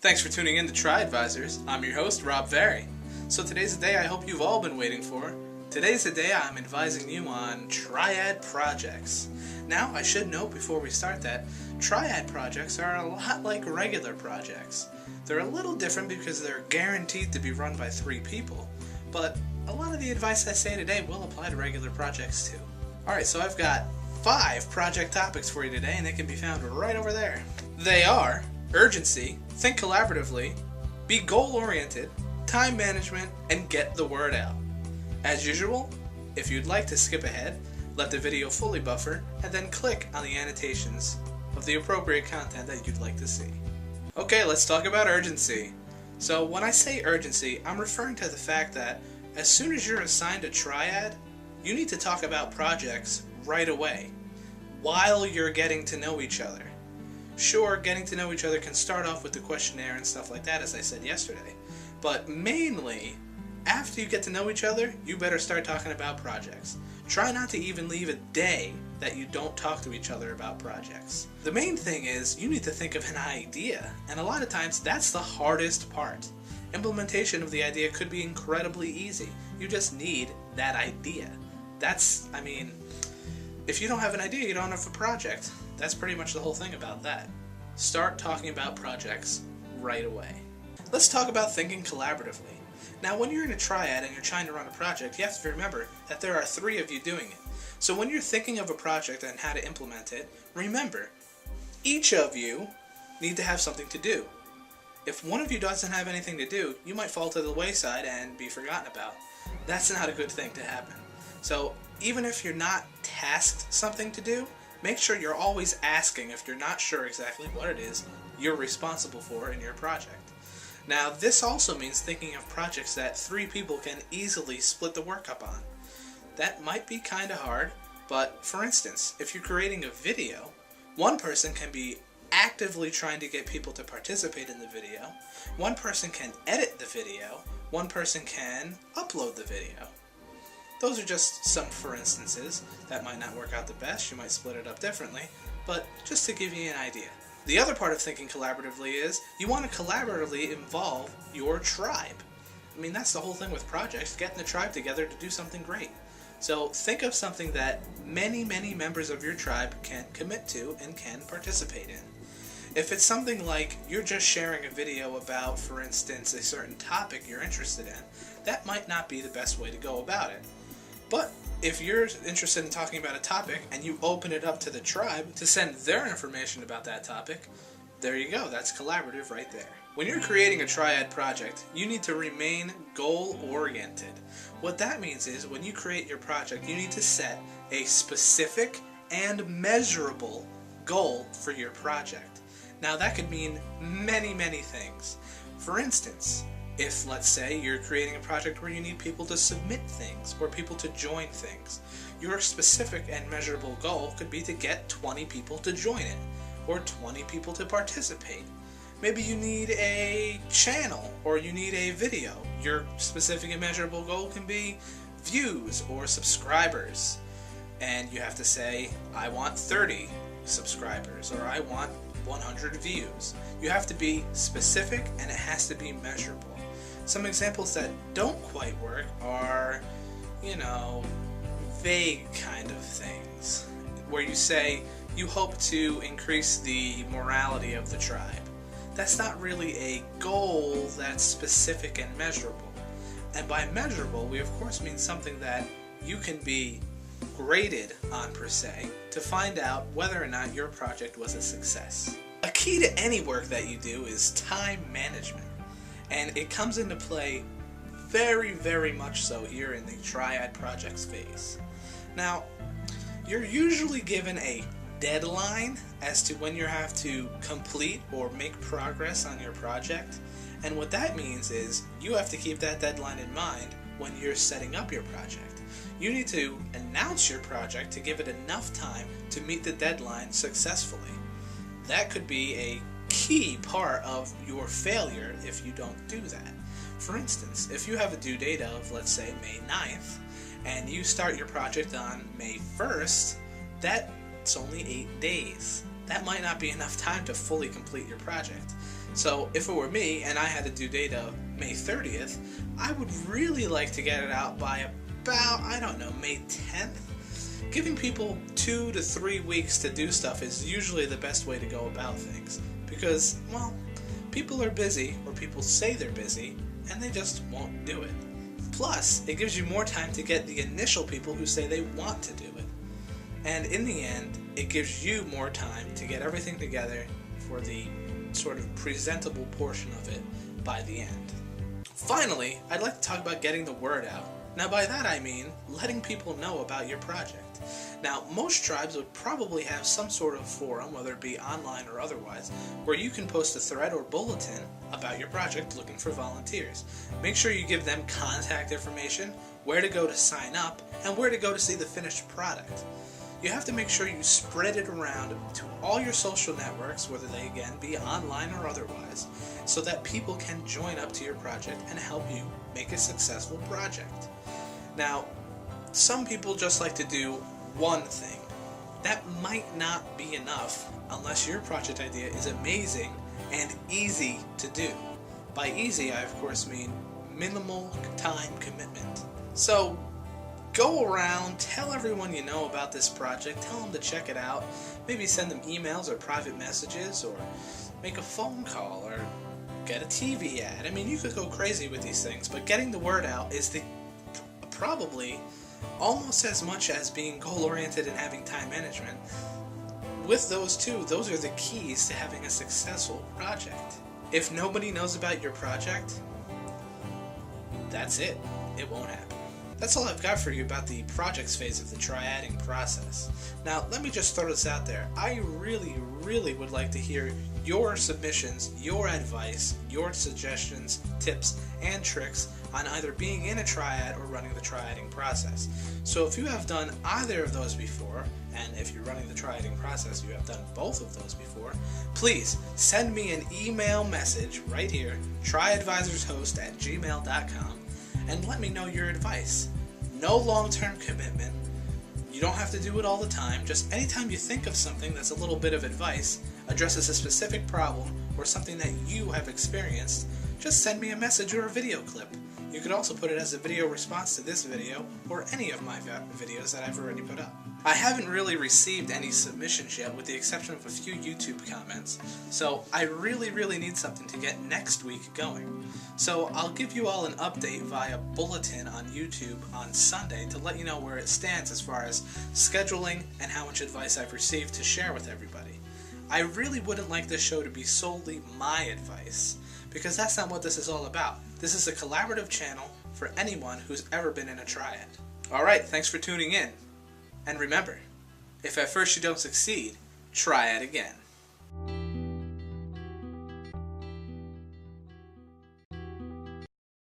Thanks for tuning in to Triadvisors. I'm your host, Rob Very. So today's the day I hope you've all been waiting for. Today's the day I'm advising you on Triad projects. Now, I should note before we start that Triad projects are a lot like regular projects. They're a little different because they're guaranteed to be run by 3 people, but a lot of the advice I say today will apply to regular projects too. Alright, so I've got 5 project topics for you today, and they can be found right over there. They are urgency, think collaboratively, be goal-oriented, time management, and get the word out. As usual, if you'd like to skip ahead, let the video fully buffer, and then click on the annotations of the appropriate content that you'd like to see. Okay, let's talk about urgency. So when I say urgency, I'm referring to the fact that as soon as you're assigned a triad, you need to talk about projects right away, while you're getting to know each other. Sure, getting to know each other can start off with the questionnaire and stuff like that, as I said yesterday, but mainly, after you get to know each other, you better start talking about projects. Try not to even leave a day that you don't talk to each other about projects. The main thing is, you need to think of an idea, and a lot of times that's the hardest part. Implementation of the idea could be incredibly easy. You just need that idea. If you don't have an idea, you don't have a project. That's pretty much the whole thing about that. Start talking about projects right away. Let's talk about thinking collaboratively. Now, when you're in a triad and you're trying to run a project, you have to remember that there are 3 of you doing it. So when you're thinking of a project and how to implement it, remember, each of you need to have something to do. If one of you doesn't have anything to do, you might fall to the wayside and be forgotten about. That's not a good thing to happen. So even if you're not tasked something to do, make sure you're always asking if you're not sure exactly what it is you're responsible for in your project. Now, this also means thinking of projects that 3 people can easily split the work up on. That might be kind of hard, but for instance, if you're creating a video, one person can be actively trying to get people to participate in the video, one person can edit the video, one person can upload the video. Those are just some for instances. That might not work out the best, you might split it up differently, but just to give you an idea. The other part of thinking collaboratively is, you want to collaboratively involve your tribe. That's the whole thing with projects, getting the tribe together to do something great. So think of something that many members of your tribe can commit to and can participate in. If it's something like you're just sharing a video about, for instance, a certain topic you're interested in, that might not be the best way to go about it. But if you're interested in talking about a topic and you open it up to the tribe to send their information about that topic, there you go, that's collaborative right there. When you're creating a triad project, you need to remain goal-oriented. What that means is, when you create your project, you need to set a specific and measurable goal for your project. Now, that could mean many things. For instance, if, let's say, you're creating a project where you need people to submit things or people to join things, your specific and measurable goal could be to get 20 people to join it, or 20 people to participate. Maybe you need a channel, or you need a video. Your specific and measurable goal can be views or subscribers. And you have to say, I want 30 subscribers, or I want 100 views. You have to be specific, and it has to be measurable. Some examples that don't quite work are, vague kind of things, where you say you hope to increase the morality of the tribe. That's not really a goal that's specific and measurable. And by measurable, we of course mean something that you can be graded on per se, to find out whether or not your project was a success. A key to any work that you do is time management. And it comes into play very much so here in the Triad projects phase. Now, you're usually given a deadline as to when you have to complete or make progress on your project. And what that means is, you have to keep that deadline in mind when you're setting up your project. You need to announce your project to give it enough time to meet the deadline successfully. That could be a key part of your failure if you don't do that. For instance, if you have a due date of, let's say, May 9th, and you start your project on May 1st, that's only 8 days. That might not be enough time to fully complete your project. So if it were me and I had a due date of May 30th, I would really like to get it out by about, I don't know, May 10th? Giving people 2 to 3 weeks to do stuff is usually the best way to go about things. Because, well, people are busy, or people say they're busy, and they just won't do it. Plus, it gives you more time to get the initial people who say they want to do it. And in the end, it gives you more time to get everything together for the sort of presentable portion of it by the end. Finally, I'd like to talk about getting the word out. Now by that I mean letting people know about your project. Now most tribes would probably have some sort of forum, whether it be online or otherwise, where you can post a thread or bulletin about your project looking for volunteers. Make sure you give them contact information, where to go to sign up, and where to go to see the finished product. You have to make sure you spread it around to all your social networks, whether they again be online or otherwise, so that people can join up to your project and help you make a successful project. Now, some people just like to do one thing. That might not be enough unless your project idea is amazing and easy to do. By easy, I of course mean minimal time commitment. So, go around, tell everyone you know about this project, tell them to check it out, maybe send them emails or private messages, or make a phone call, or get a TV ad. I mean, you could go crazy with these things, but getting the word out is probably almost as much as being goal-oriented and having time management. With those two, those are the keys to having a successful project. If nobody knows about your project, that's it. It won't happen. That's all I've got for you about the projects phase of the triading process. Now, let me just throw this out there. I really would like to hear your submissions, your advice, your suggestions, tips, and tricks on either being in a triad or running the triading process. So if you have done either of those before, and if you're running the triading process, you have done both of those before, please send me an email message right here, triadvisorshost@gmail.com, and let me know your advice. No long-term commitment. You don't have to do it all the time. Just anytime you think of something that's a little bit of advice, addresses a specific problem, or something that you have experienced, just send me a message or a video clip. You could also put it as a video response to this video, or any of my videos that I've already put up. I haven't really received any submissions yet, with the exception of a few YouTube comments, so I really need something to get next week going. So I'll give you all an update via bulletin on YouTube on Sunday to let you know where it stands as far as scheduling and how much advice I've received to share with everybody. I really wouldn't like this show to be solely my advice, because that's not what this is all about. This is a collaborative channel for anyone who's ever been in a triad. Alright, thanks for tuning in. And remember, if at first you don't succeed, try it again.